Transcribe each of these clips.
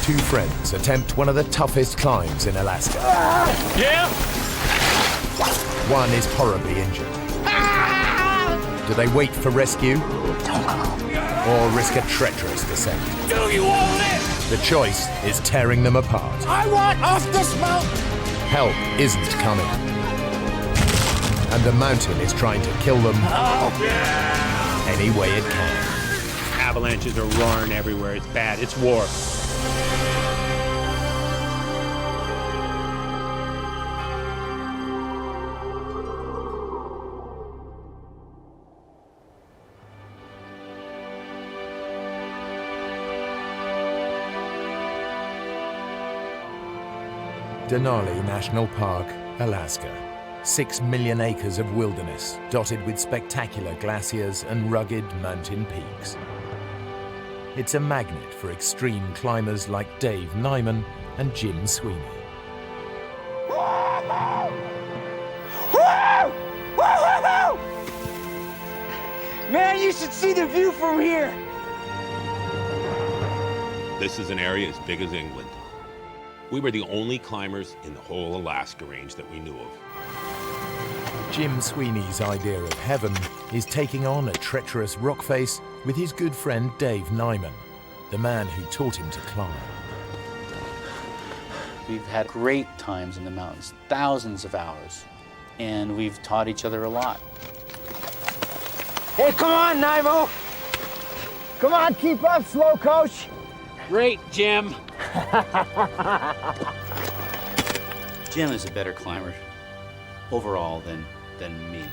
Two friends attempt one of the toughest climbs in Alaska. Yeah? One is horribly injured. Do they wait for rescue? Or risk a treacherous descent? Do you want it? The choice is tearing them apart. I want off this mountain! Help isn't coming. And the mountain is trying to kill them any way it can. Avalanches are roaring everywhere. It's bad. It's war. Denali National Park, Alaska. 6 million acres of wilderness dotted with spectacular glaciers and rugged mountain peaks. It's a magnet for extreme climbers like Dave Nyman and Jim Sweeney. Man, you should see the view from here! This is an area as big as England. We were the only climbers in the whole Alaska range that we knew of. Jim Sweeney's idea of heaven is taking on a treacherous rock face with his good friend Dave Nyman, the man who taught him to climb. We've had great times in the mountains, thousands of hours, and we've taught each other a lot. Hey, come on, Nymo! Come on, keep up, slow coach! Great, Jim. Jim is a better climber overall than me.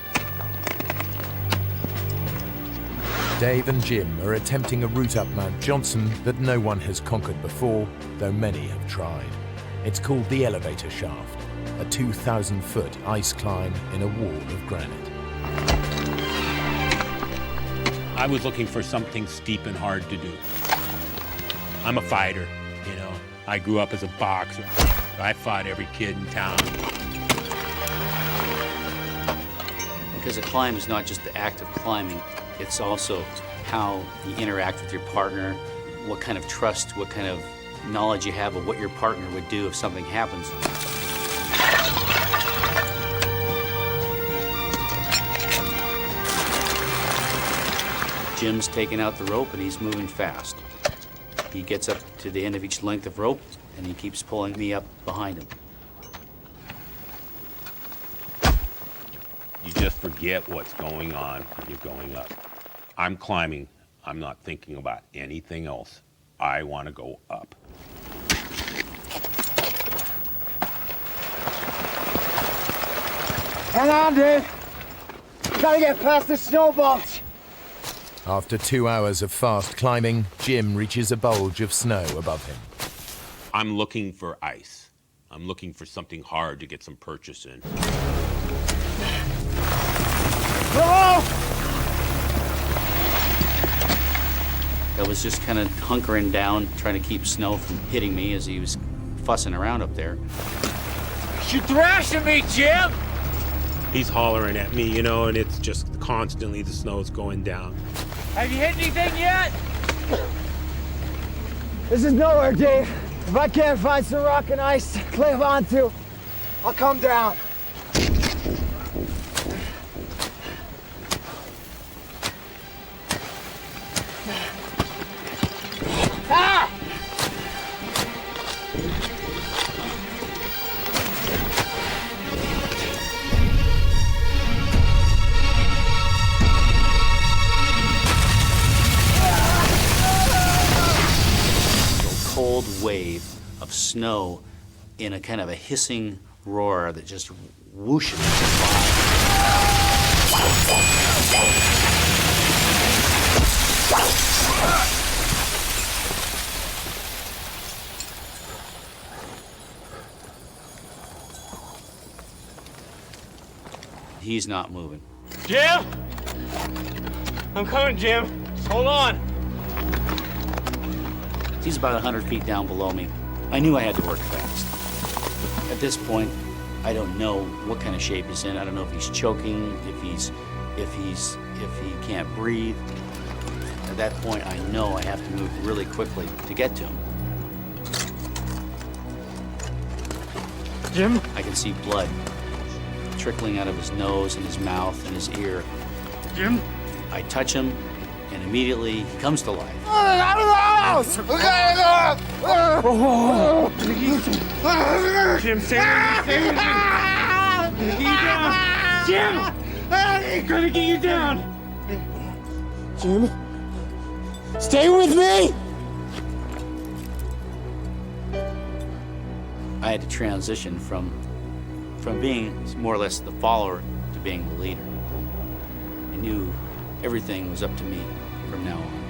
Dave and Jim are attempting a route up Mount Johnson that no one has conquered before, though many have tried. It's called the Elevator Shaft, a 2,000-foot ice climb in a wall of granite. I was looking for something steep and hard to do. I'm a fighter, you know. I grew up as a boxer. I fought every kid in town. Because a climb is not just the act of climbing, it's also how you interact with your partner, what kind of trust, what kind of knowledge you have of what your partner would do if something happens. Jim's taking out the rope and he's moving fast. He gets up to the end of each length of rope and he keeps pulling me up behind him. You just forget what's going on when you're going up. I'm climbing. I'm not thinking about anything else. I want to go up. Hang on, Dave! Gotta get past the snowballs! After 2 hours of fast climbing, Jim reaches a bulge of snow above him. I'm looking for ice. I'm looking for something hard to get some purchase in. Oh! I was just kind of hunkering down, trying to keep snow from hitting me as he was fussing around up there. You're thrashing me, Jim! He's hollering at me, you know, and it's just constantly the snow's going down. Have you hit anything yet? This is nowhere, Dave. If I can't find some rock and ice to climb onto, I'll come down. Ah! Cold wave of snow in a kind of a hissing roar that just whooshes by. He's not moving. Jim! I'm coming, Jim. Just hold on. He's about 100 feet down below me. I knew I had to work fast. At this point, I don't know what kind of shape he's in. I don't know if he's choking, if he can't breathe. At that point, I know I have to move really quickly to get to him. Jim? I can see blood trickling out of his nose and his mouth and his ear. Jim? I touch him, and immediately he comes to life. Out of the house! Jim, stay with me. Jim! I'm gonna get you down! Jim? Stay with me! I had to transition from being more or less the follower to being the leader. I knew everything was up to me from now on.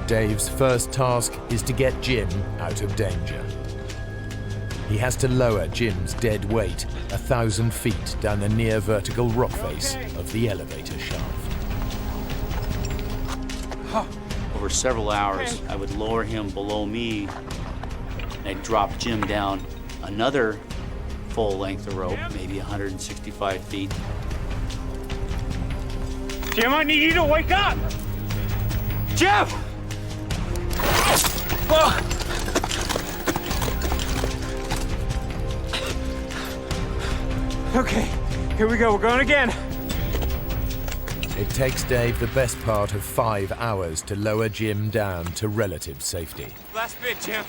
Dave's first task is to get Jim out of danger. He has to lower Jim's dead weight 1,000 feet down the near vertical rock face of the elevator shaft. Over several hours, I would lower him below me, and I'd drop Jim down another full length of rope, maybe 165 feet. Jim, I need you to wake up! Jim! Okay, here we go. We're going again. It takes Dave the best part of 5 hours to lower Jim down to relative safety. Last bit, Jim.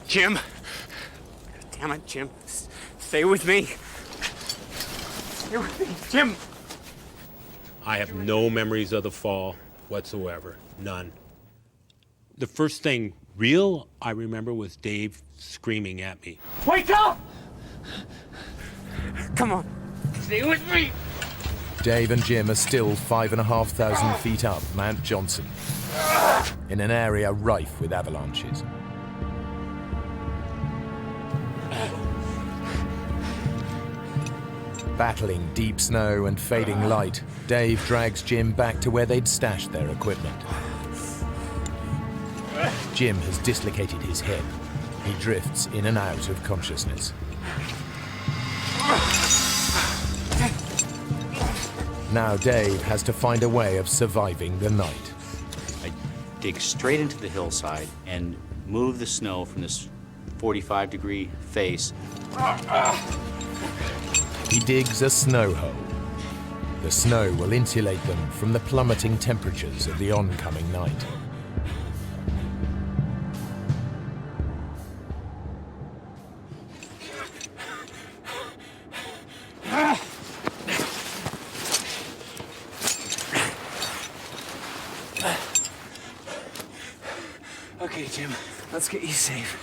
Jim. Damn it, Jim. Stay with me. Stay with me, Jim. I have no memories of the fall whatsoever. None. The first thing real I remember was Dave screaming at me. Wake up! Come on. Stay with me. Dave and Jim are still 5,500 feet up Mount Johnson, in an area rife with avalanches. Battling deep snow and fading light, Dave drags Jim back to where they'd stashed their equipment. Jim has dislocated his hip. He drifts in and out of consciousness. Now Dave has to find a way of surviving the night. I dig straight into the hillside and move the snow from this 45-degree face. He digs a snow hole. The snow will insulate them from the plummeting temperatures of the oncoming night. Okay, Jim. Let's get you safe.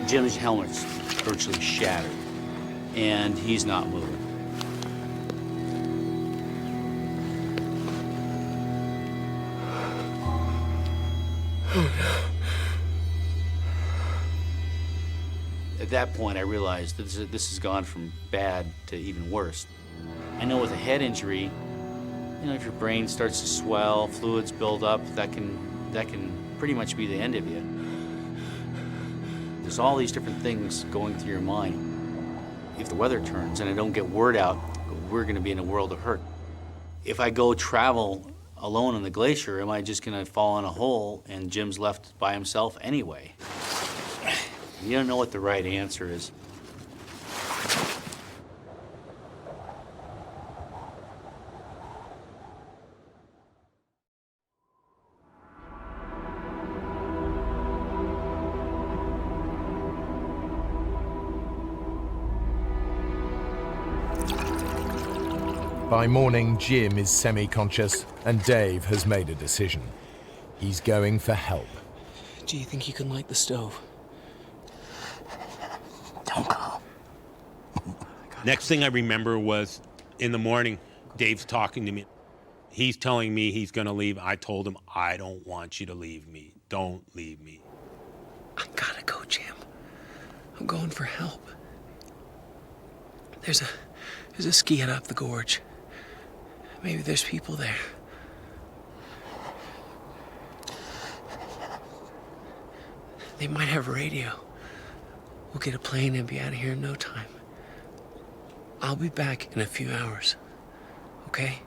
Jim's helmet's virtually shattered, and he's not moving. At that point, I realized that this has gone from bad to even worse. I know with a head injury, you know, if your brain starts to swell, fluids build up, that can pretty much be the end of you. There's all these different things going through your mind. If the weather turns and I don't get word out, we're going to be in a world of hurt. If I go travel alone on the glacier, am I just going to fall in a hole and Jim's left by himself anyway? You don't know what the right answer is. By morning, Jim is semi-conscious and Dave has made a decision. He's going for help. Do you think you can light the stove? Don't go. Next thing I remember was in the morning, Dave's talking to me. He's telling me he's going to leave. I told him, I don't want you to leave me. Don't leave me. I gotta go, Jim. I'm going for help. There's a ski hut up the gorge. Maybe there's people there. They might have a radio. We'll get a plane and be out of here in no time. I'll be back in a few hours, okay?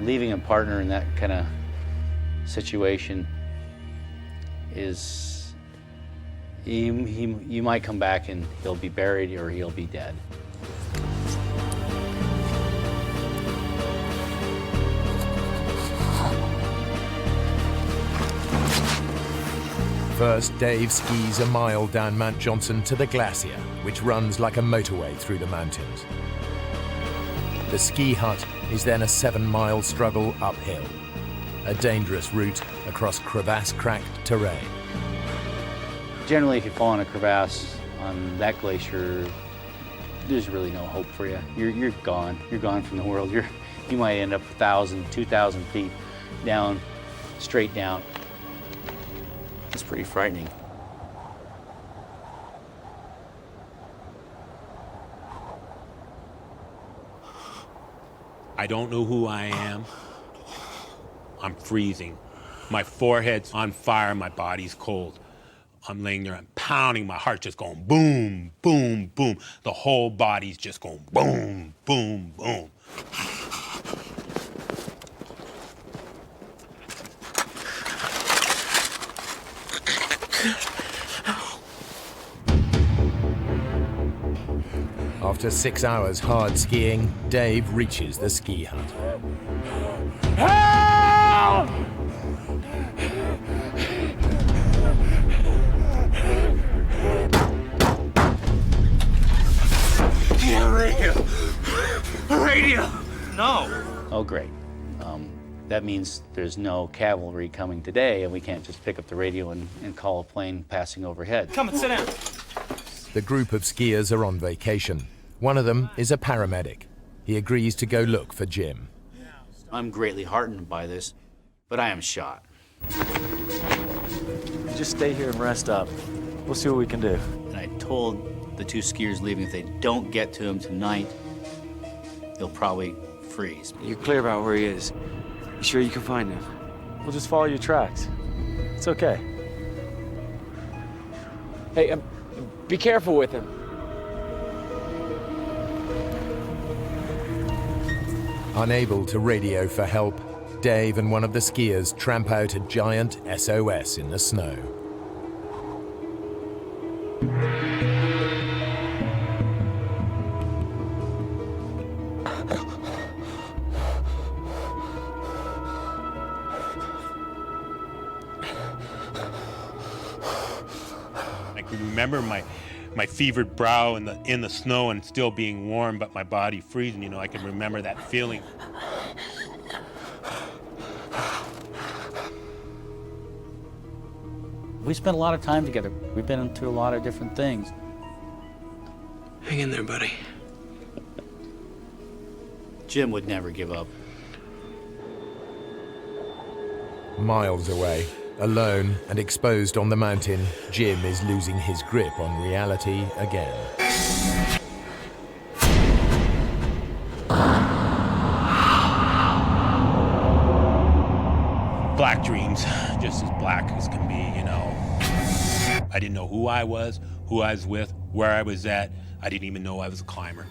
Leaving a partner in that kind of situation is, you might come back and he'll be buried or he'll be dead. First, Dave skis a mile down Mount Johnson to the glacier, which runs like a motorway through the mountains. The ski hut is then a 7-mile struggle uphill, a dangerous route across crevasse-cracked terrain. Generally, if you fall in a crevasse on that glacier, there's really no hope for you. You're gone. You're gone from the world. You might end up 1,000, 2,000 feet down, straight down. It's pretty frightening. I don't know who I am. I'm freezing. My forehead's on fire, my body's cold. I'm laying there, I'm pounding, my heart just going boom, boom, boom. The whole body's just going boom, boom, boom. After 6 hours hard skiing, Dave reaches the ski hut. Help! Yeah, radio! Radio! No! Oh, great. That means there's no cavalry coming today, and we can't just pick up the radio and call a plane passing overhead. Come and sit down. The group of skiers are on vacation. One of them is a paramedic. He agrees to go look for Jim. I'm greatly heartened by this, but I am shot. Just stay here and rest up. We'll see what we can do. And I told the 2 skiers leaving, if they don't get to him tonight, they'll probably freeze. You're clear about where he is. You sure you can find him? We'll just follow your tracks. It's okay. Hey, be careful with him. Unable to radio for help, Dave and one of the skiers tramp out a giant SOS in the snow. I can remember my fevered brow in the snow and still being warm, but my body freezing. You know, I can remember that feeling. We spent a lot of time together. We've been into a lot of different things. Hang in there, buddy. Jim would never give up. Miles away, alone and exposed on the mountain, Jim is losing his grip on reality again. Black dreams, just as black as can be, you know. I didn't know who I was with, where I was at. I didn't even know I was a climber.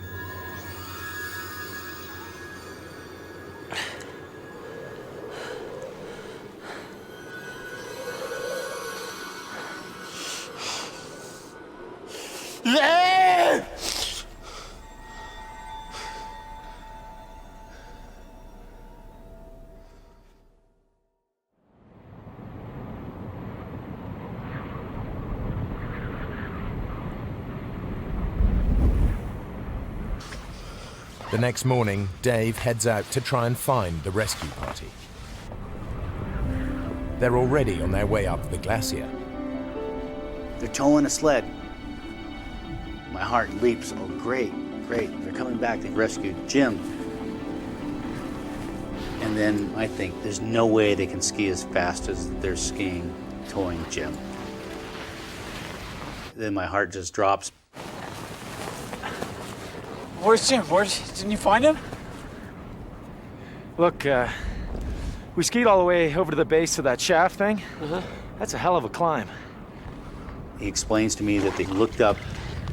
The next morning, Dave heads out to try and find the rescue party. They're already on their way up the glacier. They're towing a sled. My heart leaps. Oh, great, great. They're coming back. They've rescued Jim. And then I think there's no way they can ski as fast as they're skiing, towing Jim. Then my heart just drops. Where's Jim? Didn't you find him? Look, we skied all the way over to the base of that shaft thing. That's a hell of a climb. He explains to me that they looked up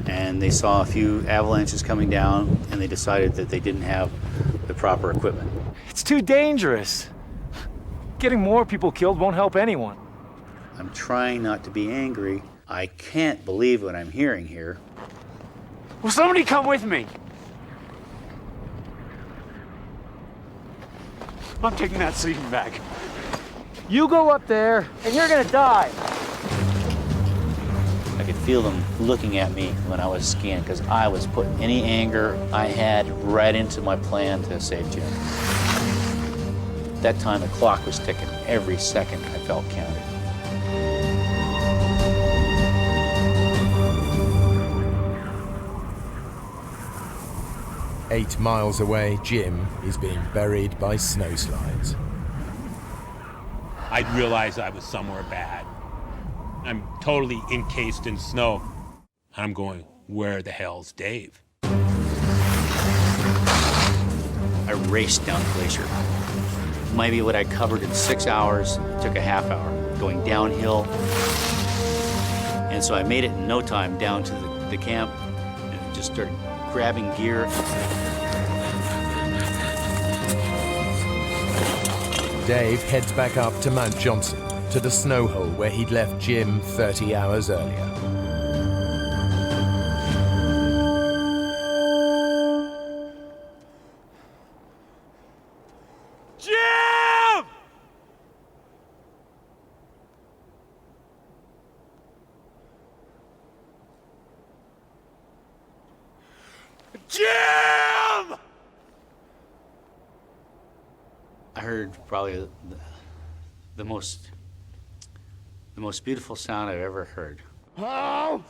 and they saw a few avalanches coming down, and they decided that they didn't have the proper equipment. It's too dangerous. Getting more people killed won't help anyone. I'm trying not to be angry. I can't believe what I'm hearing here. Will somebody come with me? I'm taking that sleeping bag. You go up there, and you're gonna die. I could feel them looking at me when I was skiing because I was putting any anger I had right into my plan to save Jim. That time the clock was ticking. Every second I felt counted. Eight miles away, Jim is being buried by snowslides. I realized I was somewhere bad. I'm totally encased in snow. I'm going, where the hell's Dave? I raced down the glacier. Maybe what I covered in 6 hours took a half hour, going downhill. And so I made it in no time down to the camp and just started grabbing gear. Dave heads back up to Mount Johnson, to the snow hole where he'd left Jim 30 hours earlier. Jim! Jim! I heard probably the most beautiful sound I've ever heard. Oh!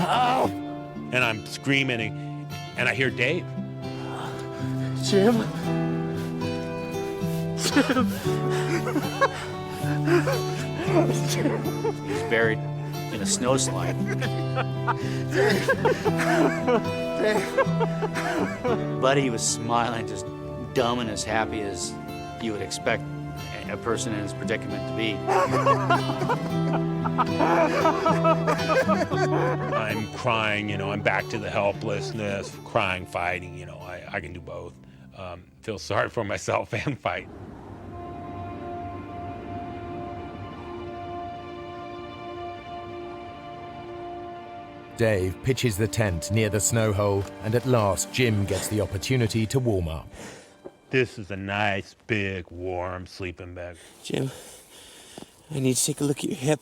Oh! And I'm screaming, and I hear Dave. Jim? He's buried in a snowslide. Buddy was smiling, just dumb and as happy as you would expect a person in his predicament to be. I'm crying, I'm back to the helplessness, crying, fighting, I can do both. Feel sorry for myself and fight. Dave pitches the tent near the snow hole, and at last Jim gets the opportunity to warm up. This is a nice, big, warm sleeping bag. Jim, I need to take a look at your hip.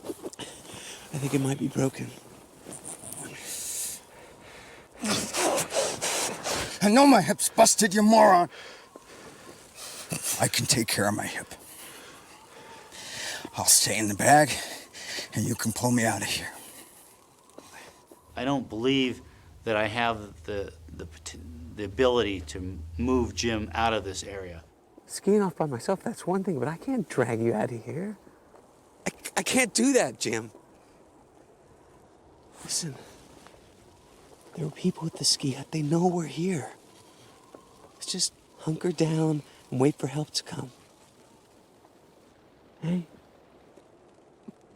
I think it might be broken. I know my hip's busted, you moron. I can take care of my hip. I'll stay in the bag, and you can pull me out of here. I don't believe that I have the ability to move Jim out of this area. Skiing off by myself, that's one thing, but I can't drag you out of here. I can't do that, Jim. Listen, there are people at the ski hut. They know we're here. Let's just hunker down and wait for help to come. Hey?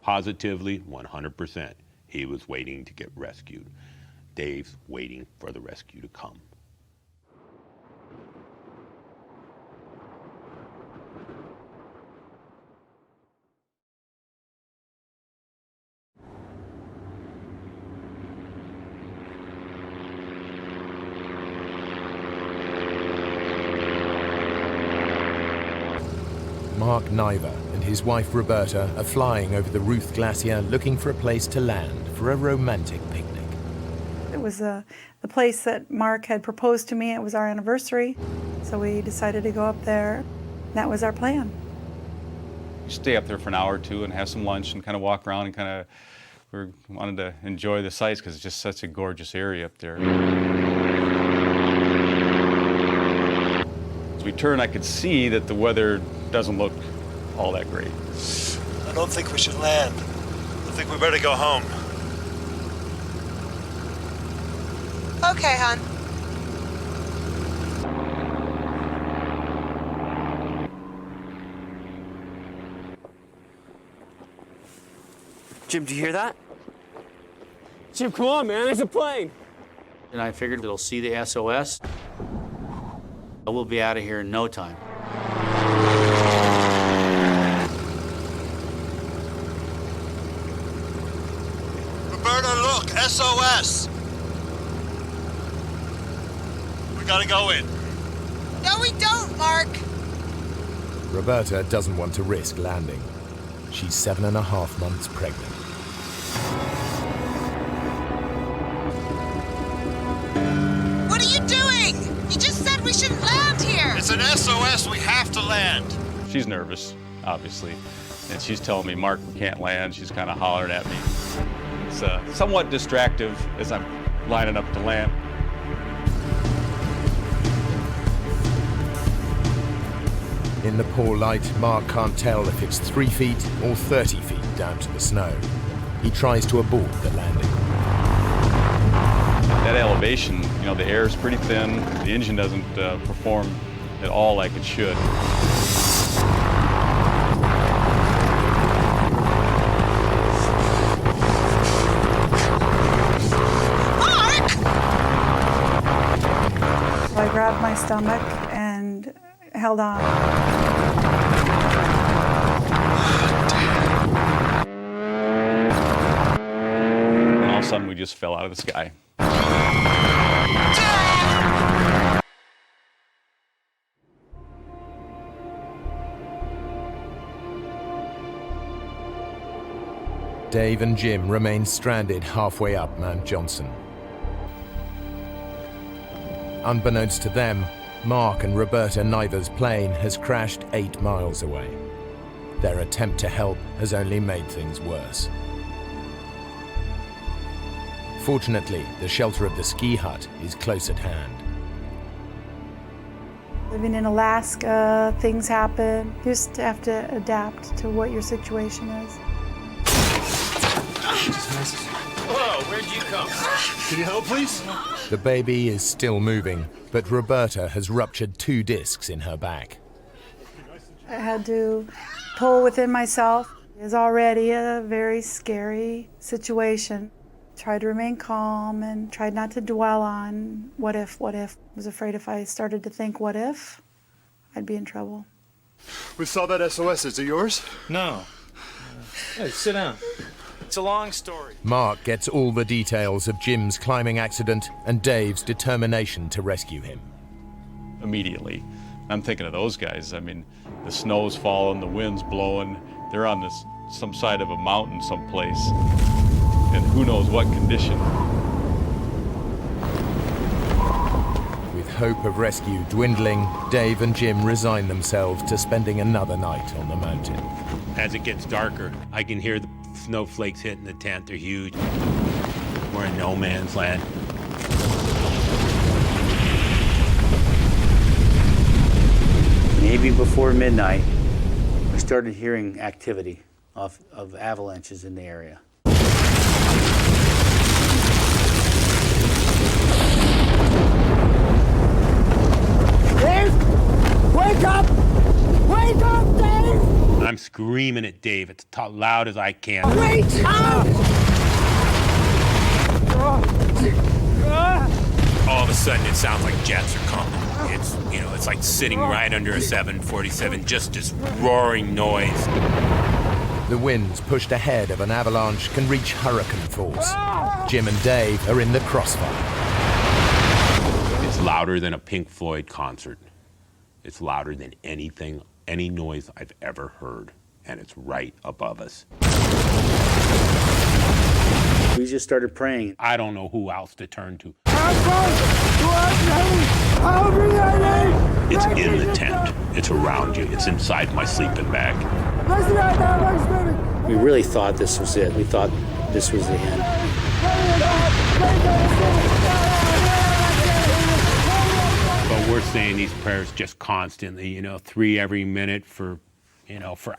Positively, 100%. He was waiting to get rescued. Dave's waiting for the rescue to come. Mark Niver and his wife Roberta are flying over the Ruth Glacier looking for a place to land for a romantic picnic. It was the place that Mark had proposed to me. It was our anniversary, so we decided to go up there. That was our plan. Stay up there for an hour or two and have some lunch and kind of walk around and we wanted to enjoy the sights because it's just such a gorgeous area up there. As we turned, I could see that the weather doesn't look all that great. I don't think we should land. I think we better go home. Okay, hon. Jim, do you hear that? Jim, come on, man. There's a plane. And I figured it'll see the SOS. We'll be out of here in no time. Roberta, look, SOS! We gotta go in. No, we don't, Mark. Roberta doesn't want to risk landing. She's 7.5 months pregnant. What are you doing? You just said we shouldn't land here. It's an SOS, we have to land. She's nervous, obviously, and she's telling me, Mark, we can't land. She's kind of hollering at me. It's somewhat distractive as I'm lining up to land. In the poor light, Mark can't tell if it's 3 feet or 30 feet down to the snow. He tries to abort the landing. That elevation, you know, the air is pretty thin. The engine doesn't perform at all like it should. So I grabbed my stomach and held on. And all of a sudden, we just fell out of the sky. Dave and Jim remain stranded halfway up Mount Johnson. Unbeknownst to them, Mark and Roberta Niver's plane has crashed 8 miles away. Their attempt to help has only made things worse. Fortunately, the shelter of the ski hut is close at hand. Living in Alaska, things happen. You just have to adapt to what your situation is. Hello, where'd you come? Can you help, please? The baby is still moving, but Roberta has ruptured 2 discs in her back. I had to pull within myself. It was already a very scary situation. Tried to remain calm and tried not to dwell on what if. I was afraid if I started to think what if, I'd be in trouble. We saw that SOS. Is it yours? No. Hey, sit down. It's a long story. Mark gets all the details of Jim's climbing accident and Dave's determination to rescue him. Immediately, I'm thinking of those guys. I mean, the snow's falling, the wind's blowing. They're on some side of a mountain someplace, and who knows what condition. With hope of rescue dwindling, Dave and Jim resign themselves to spending another night on the mountain. As it gets darker, I can hear the snowflakes hitting the tent. They're huge. We're in no man's land. Maybe before midnight, we started hearing activity of avalanches in the area. Dave! Wake up! Wake up, Dave! I'm screaming at Dave as loud as I can. Wake up! All of a sudden, it sounds like jets are coming. It's like sitting right under a 747, just this roaring noise. The winds pushed ahead of an avalanche can reach hurricane force. Jim and Dave are in the crossfire. It's louder than a Pink Floyd concert. It's louder than anything, any noise I've ever heard, and it's right above us. We just started praying. I don't know who else to turn to. It's in the tent. It's around you. It's inside my sleeping bag. We really thought this was it. We thought this was the end. But we're saying these prayers just constantly, 3 every minute for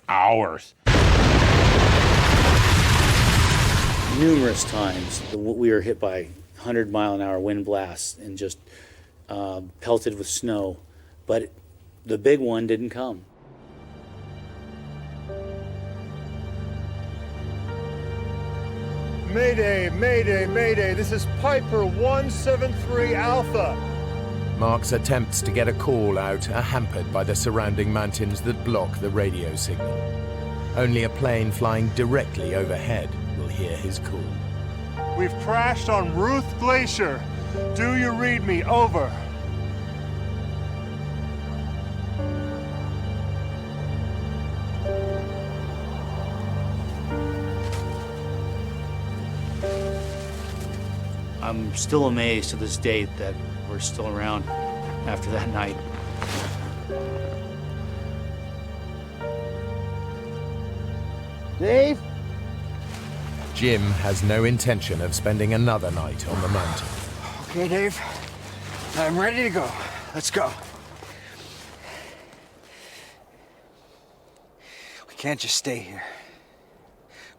hours. numerous times we were hit by 100-mile-an-hour wind blasts and just pelted with snow, but the big one didn't come. Mayday, Mayday, Mayday. This is Piper 173 Alpha. Mark's attempts to get a call out are hampered by the surrounding mountains that block the radio signal. Only a plane flying directly overhead will hear his call. We've crashed on Ruth Glacier. Do you read me? Over. I'm still amazed to this date that we're still around after that night. Dave? Jim has no intention of spending another night on the mountain. Okay, Dave. I'm ready to go. Let's go. We can't just stay here.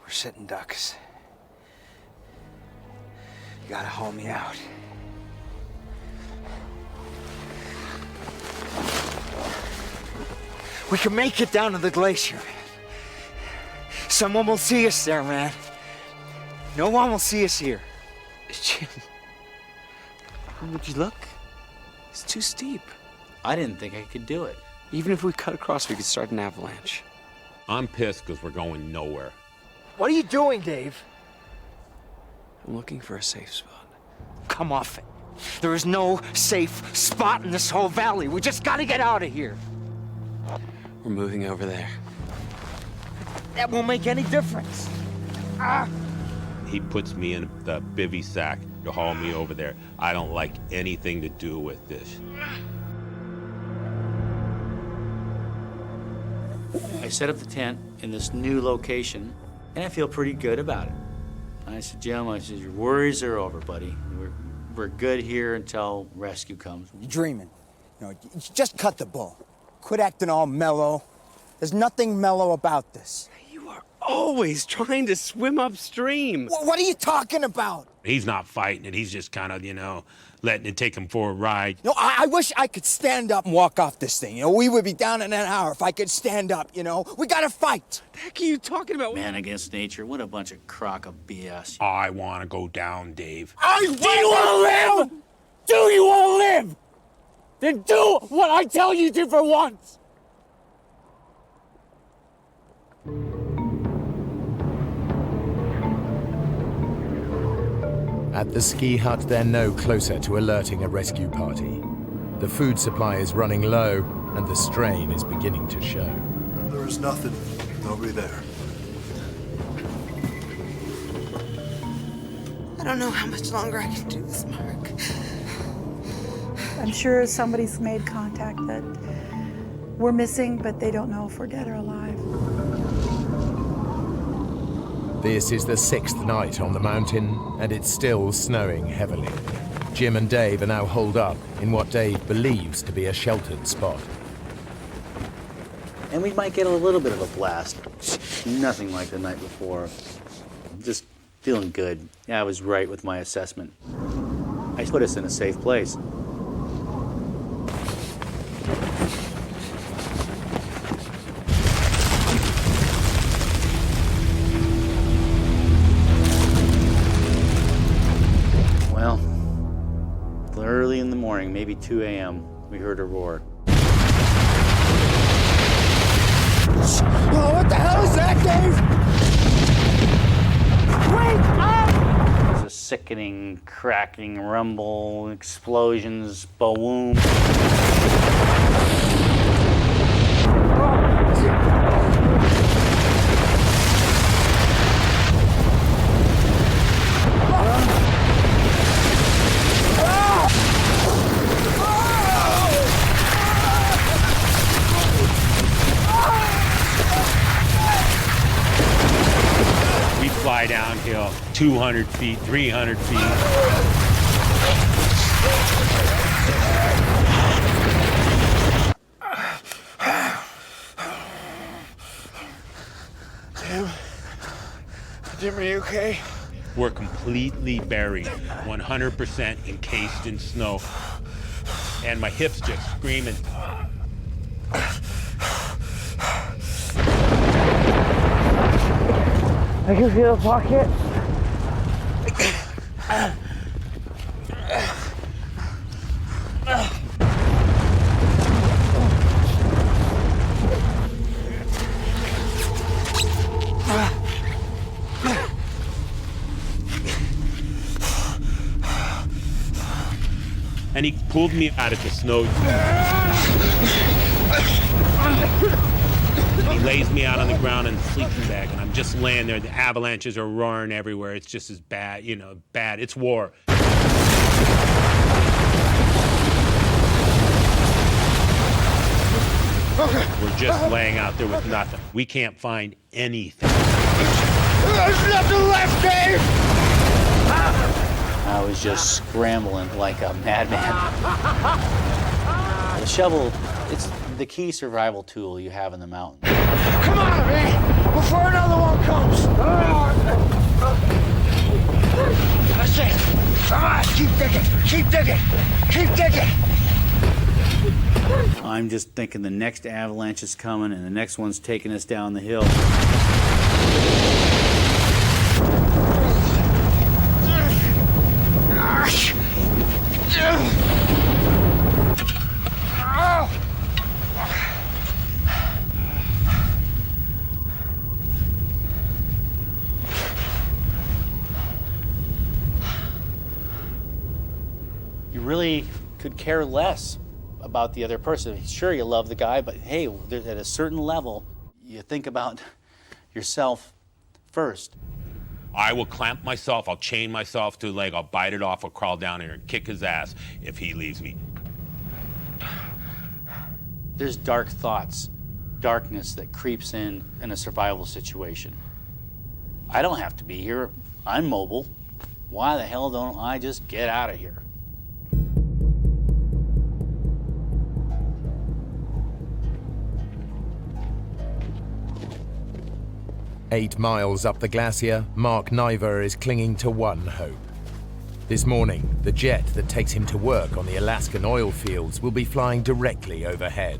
We're sitting ducks. You gotta haul me out. We can make it down to the glacier. Someone will see us there, man. No one will see us here. Jim, would you look? It's too steep. I didn't think I could do it. Even if we cut across, we could start an avalanche. I'm pissed because we're going nowhere. What are you doing, Dave? I'm looking for a safe spot. Come off it. There is no safe spot in this whole valley. We just gotta get out of here. We're moving over there. That won't make any difference. He puts me in the bivy sack to haul me over there. I don't like anything to do with this. I set up the tent in this new location, and I feel pretty good about it. I said, Jim, your worries are over, buddy. We're good here until rescue comes. You're dreaming. You know, just cut the bull. Quit acting all mellow. There's nothing mellow about this. You are always trying to swim upstream. What are you talking about? He's not fighting it. He's just kind of, letting it take him for a ride. No, I wish I could stand up and walk off this thing. We would be down in an hour if I could stand up, We gotta fight. What the heck are you talking about? Man against nature. What a bunch of crock of BS. I want to go down, Dave. Do you want to live? Do you want to live? Then do what I tell you to for once. At the ski hut, they're no closer to alerting a rescue party. The food supply is running low, and the strain is beginning to show. There is nothing. Nobody there. I don't know how much longer I can do this, Mark. I'm sure somebody's made contact that we're missing, but they don't know if we're dead or alive. This is the 6th night on the mountain, and it's still snowing heavily. Jim and Dave are now holed up in what Dave believes to be a sheltered spot. And we might get a little bit of a blast. Nothing like the night before. Just feeling good. Yeah, I was right with my assessment. I put us in a safe place. Early in the morning, maybe 2 a.m., we heard a roar. Oh, what the hell is that, Dave? Wake up! There's a sickening, cracking rumble, explosions, boom. Fly downhill, 200 feet, 300 feet. Jim, are you okay? were completely buried, 100% encased in snow. And my hips just screaming. I can feel the pocket. And he pulled me out of the snow. He lays me out on the ground in the sleeping bag, and I'm just laying there. The avalanches are roaring everywhere. It's just as bad, you know, bad. It's war. We're just laying out there with nothing. We can't find anything. There's nothing left, Dave! I was just scrambling like a madman. The shovel, it's the key survival tool you have in the mountains. Come on, man! Before another one comes! That's it! Come on, keep digging! Keep digging! Keep digging! I'm just thinking the next avalanche is coming and the next one's taking us down the hill. You really could care less about the other person. Sure, you love the guy, but hey, at a certain level, you think about yourself first. I will clamp myself, I'll chain myself to a leg, I'll bite it off, I'll crawl down here and kick his ass if he leaves me. There's dark thoughts, darkness that creeps in a survival situation. I don't have to be here. I'm mobile. Why the hell don't I just get out of here? Eight miles up the glacier, Mark Niver is clinging to one hope. This morning, the jet that takes him to work on the Alaskan oil fields will be flying directly overhead.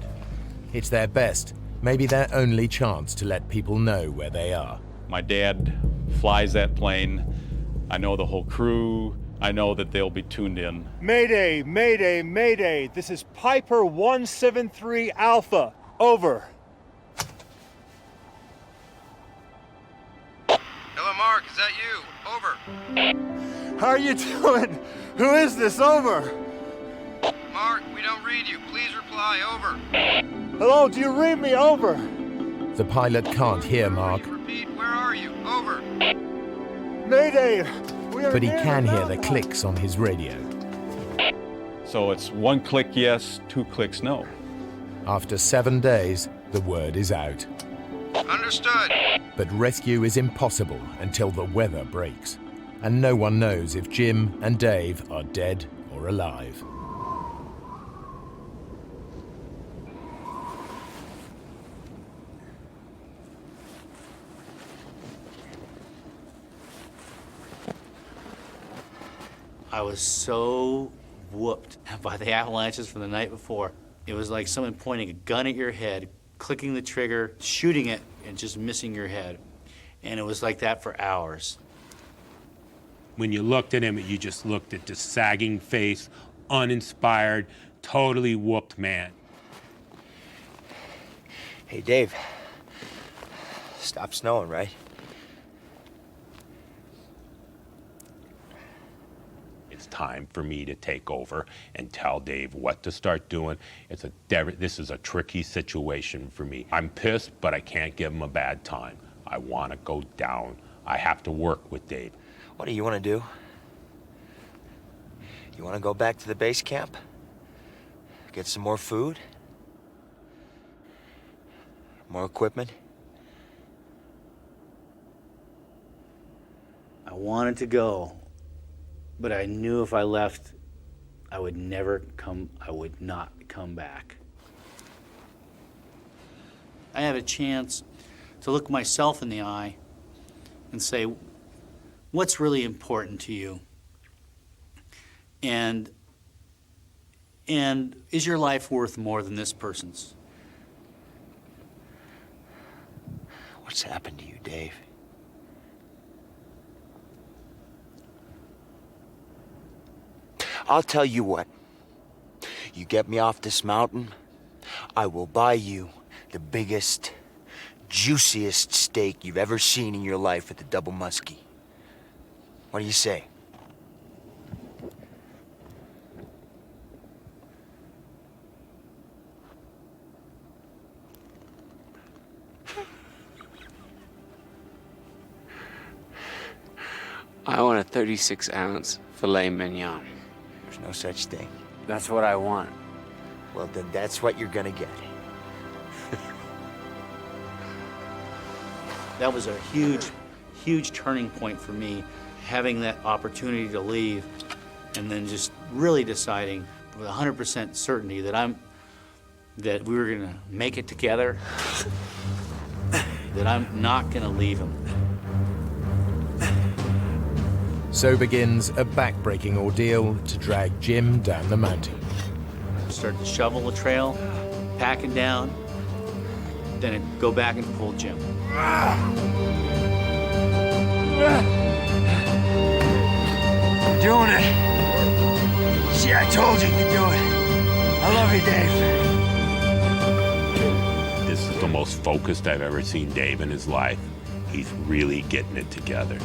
It's their best, maybe their only chance to let people know where they are. My dad flies that plane. I know the whole crew. I know that they'll be tuned in. Mayday, Mayday, Mayday. This is Piper 173 Alpha. Over. Hello, Mark. Is that you? Over. How are you doing? Who is this? Over. Mark, we don't read you. Please reply. Over. Hello, do you read me? Over. The pilot can't hear Mark, Repeat, where are you? Over. Mayday. We are but he near can the hear the mountain. clicks on his radio. So it's one click yes, two clicks no. After 7 days, the word is out. Understood. But rescue is impossible until the weather breaks, and no one knows if Jim and Dave are dead or alive. I was so whooped by the avalanches from the night before. It was like someone pointing a gun at your head, clicking the trigger, shooting it, and just missing your head. And it was like that for hours. When you looked at him, you just looked at this sagging face, uninspired, totally whooped man. Hey, Dave. Stop snowing, right? It's time for me to take over and tell Dave what to start doing. This is a tricky situation for me. I'm pissed, but I can't give him a bad time. I want to go down. I have to work with Dave. What do you want to do? You want to go back to the base camp? Get some more food? More equipment? I wanted to go, but I knew if I left, I would not come back. I had a chance to look myself in the eye and say, what's really important to you? And is your life worth more than this person's? What's happened to you, Dave? I'll tell you what. You get me off this mountain, I will buy you the biggest, juiciest steak you've ever seen in your life at the Double Muskie. What do you say? I want a 36-ounce filet mignon. There's no such thing. That's what I want. Well, then that's what you're gonna get. That was a huge, huge turning point for me, having that opportunity to leave and then just really deciding with 100% certainty that we were gonna make it together, that I'm not gonna leave him. So begins a back-breaking ordeal to drag Jim down the mountain. Start to shovel the trail, packing down, then I'd go back and pull Jim. Doing it. See, I told you could do it. I love you, Dave. This is the most focused I've ever seen Dave in his life. He's really getting it together.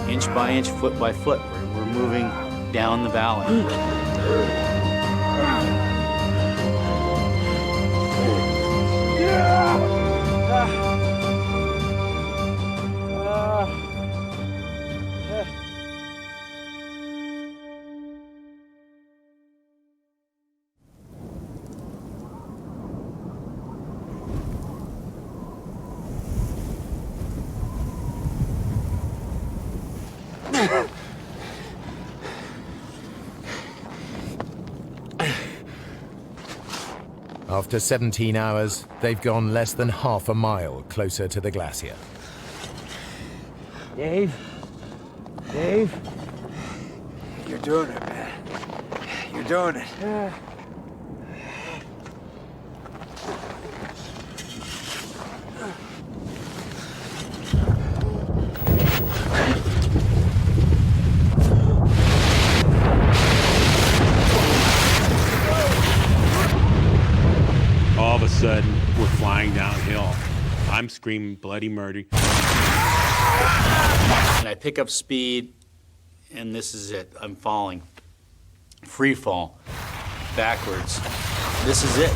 Inch by inch, foot by foot, we're moving down the valley. After 17 hours, they've gone less than half a mile closer to the glacier. Dave? Dave? You're doing it, man. You're doing it. All of a sudden, we're flying downhill. I'm screaming bloody murder. And I pick up speed, and this is it. I'm falling. Free fall. Backwards. This is it.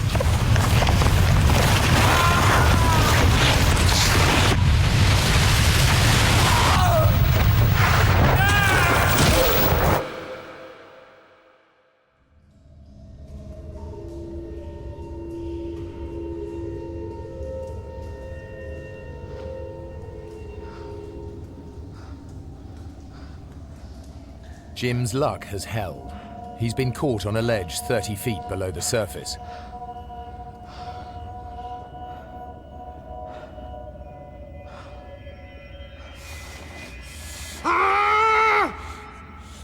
Jim's luck has held. He's been caught on a ledge 30 feet below the surface.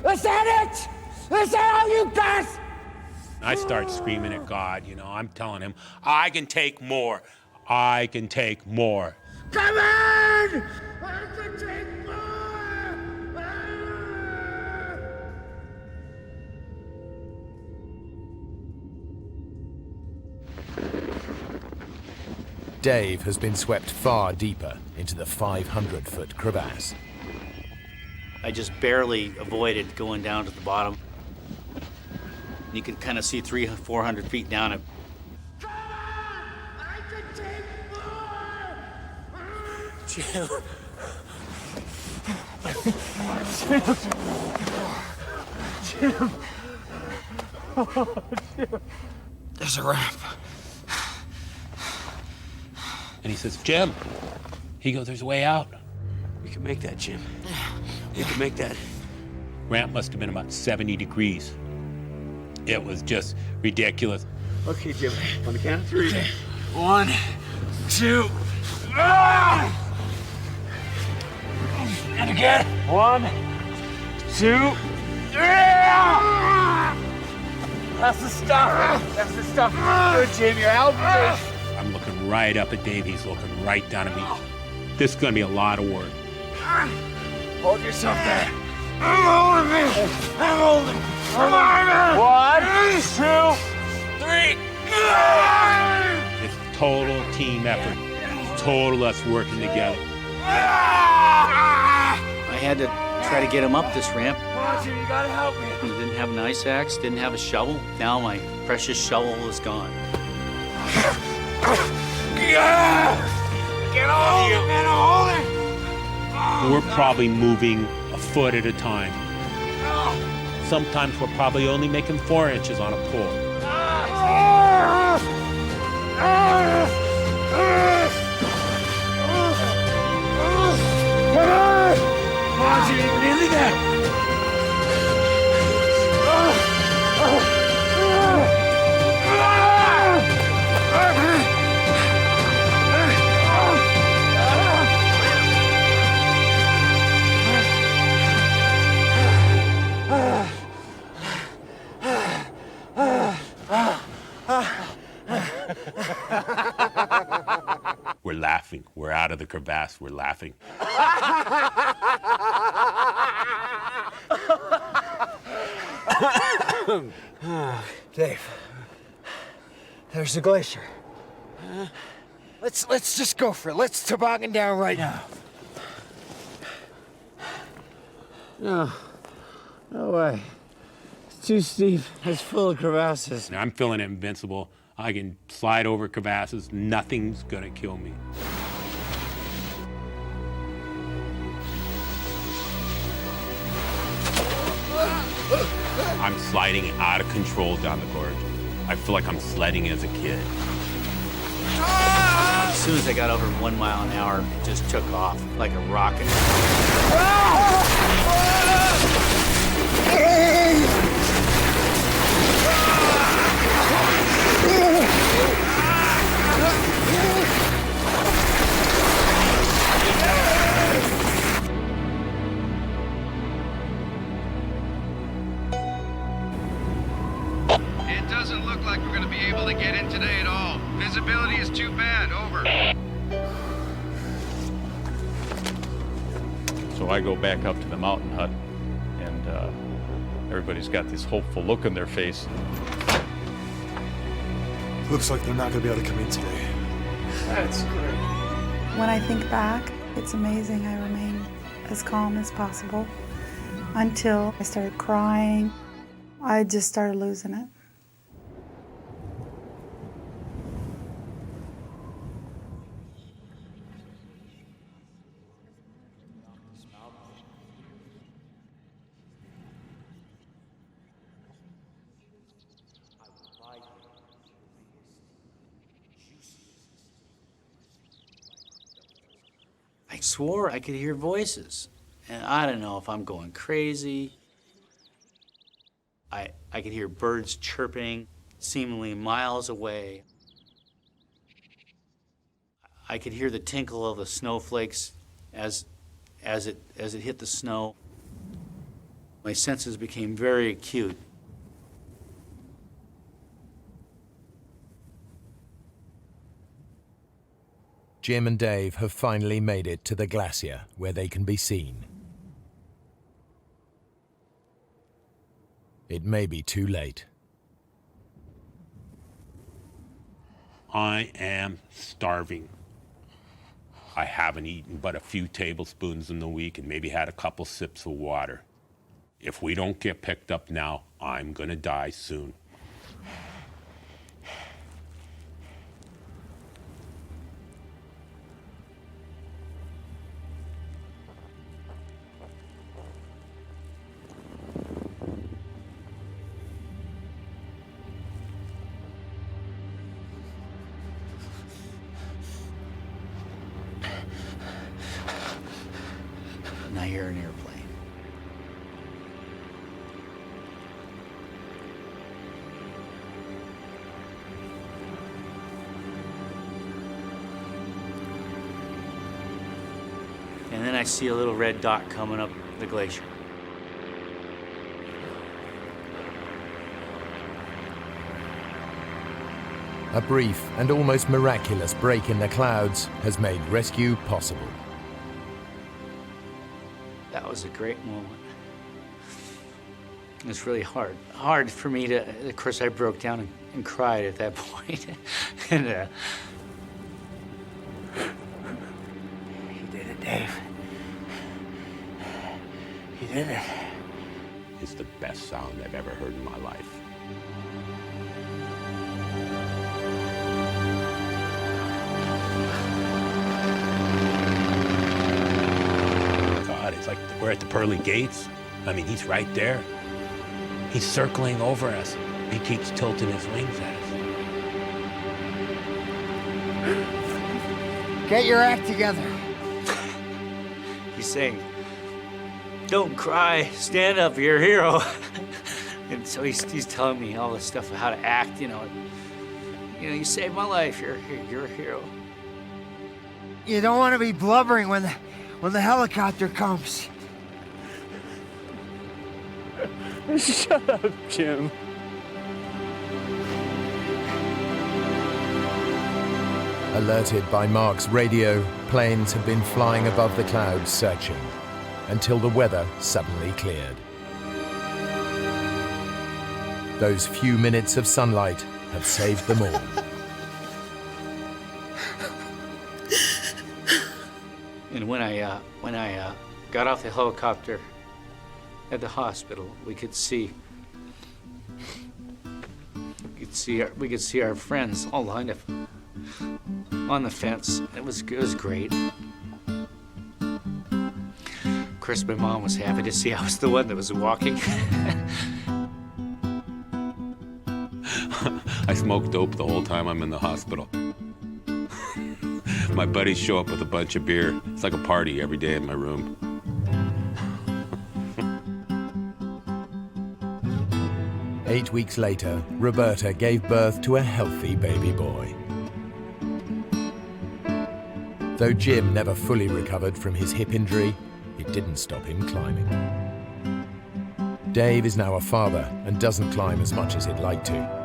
Is that it? Is that all you got? I start screaming at God, you know. I'm telling him, I can take more. I can take more. Come on! I can take more! Dave has been swept far deeper into the 500-foot crevasse. I just barely avoided going down to the bottom. You can kind of see 300-400 feet down it. Jim. Jim. Oh, Jim. There's a ramp. And he says, Jim. He goes, there's a way out. We can make that, Jim. We can make that. Ramp must have been about 70 degrees. It was just ridiculous. Okay, Jim. On the count of 3. 1, 2. And again. 1, 2. That's the stuff. That's the stuff. Good, Jim. You're helping me. I'm looking right up at Dave. He's looking right down at me. This is going to be a lot of work. Hold yourself there. I'm holding me. I'm holding. Come on. 1, 2, 3. It's total team effort. Total us working together. I had to try to get him up this ramp. Come on, Jim. You gotta help me. He didn't have an ice axe, didn't have a shovel. Now my precious shovel is gone. Get on you, man. I'm holding. We're probably moving a foot at a time. Sometimes we're probably only making 4 inches on a pull. Come on, Jimmy, we're nearly there. We're laughing. We're out of the crevasse. We're laughing. Dave, there's the glacier. Let's just go for it. Let's toboggan down right now. No. No way. It's too steep. It's full of crevasses. I'm feeling invincible. I can slide over crevasses. Nothing's gonna kill me. I'm sliding out of control down the gorge. I feel like I'm sledding as a kid. As soon as I got over 1 mile an hour, it just took off like a rocket. It doesn't look like we're gonna be able to get in today at all. Visibility is too bad. Over. So I go back up to the mountain hut, and everybody's got this hopeful look on their face. Looks like they're not gonna be able to come in today. That's great. When I think back, it's amazing I remained as calm as possible until I started crying. I just started losing it. I swore I could hear voices. And I don't know if I'm going crazy. I could hear birds chirping, seemingly miles away. I could hear the tinkle of the snowflakes as it hit the snow. My senses became very acute. Jim and Dave have finally made it to the glacier where they can be seen. It may be too late. I am starving. I haven't eaten but a few tablespoons in the week and maybe had a couple sips of water. If we don't get picked up now, I'm gonna die soon. Now you're an airplane. see a little red dot coming up the glacier. A brief and almost miraculous break in the clouds has made rescue possible. That was a great moment. It was really hard for me to, of course I broke down and cried at that point. And You did it, Dave. You did it. It's the best sound I've ever heard in my life. God, it's like we're at the pearly gates. I mean, he's right there. He's circling over us. He keeps tilting his wings at us. Get your act together. he's saying, "Don't cry, stand up, you're a hero." And so he's telling me all this stuff of how to act, you know. You saved my life, you're a hero. You don't want to be blubbering when the helicopter comes. Shut up, Jim. Alerted by Mark's radio, planes had been flying above the clouds searching until the weather suddenly cleared. Those few minutes of sunlight have saved them all. And when I got off the helicopter at the hospital, we could see our friends all lined up on the fence. It was great. Of course, my mom was happy to see I was the one that was walking. I smoke dope the whole time I'm in the hospital. My buddies show up with a bunch of beer. It's like a party every day in my room. Eight weeks later, Roberta gave birth to a healthy baby boy. Though Jim never fully recovered from his hip injury, it didn't stop him climbing. Dave is now a father and doesn't climb as much as he'd like to.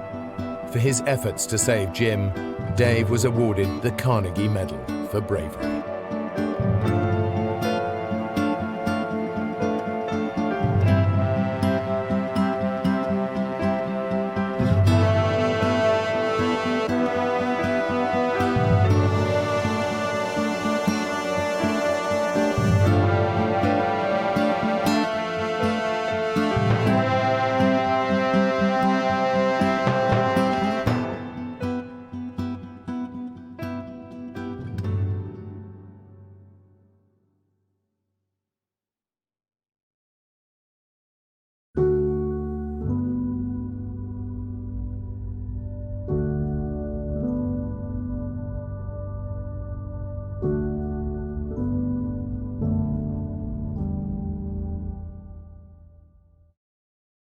For his efforts to save Jim, Dave was awarded the Carnegie Medal for bravery.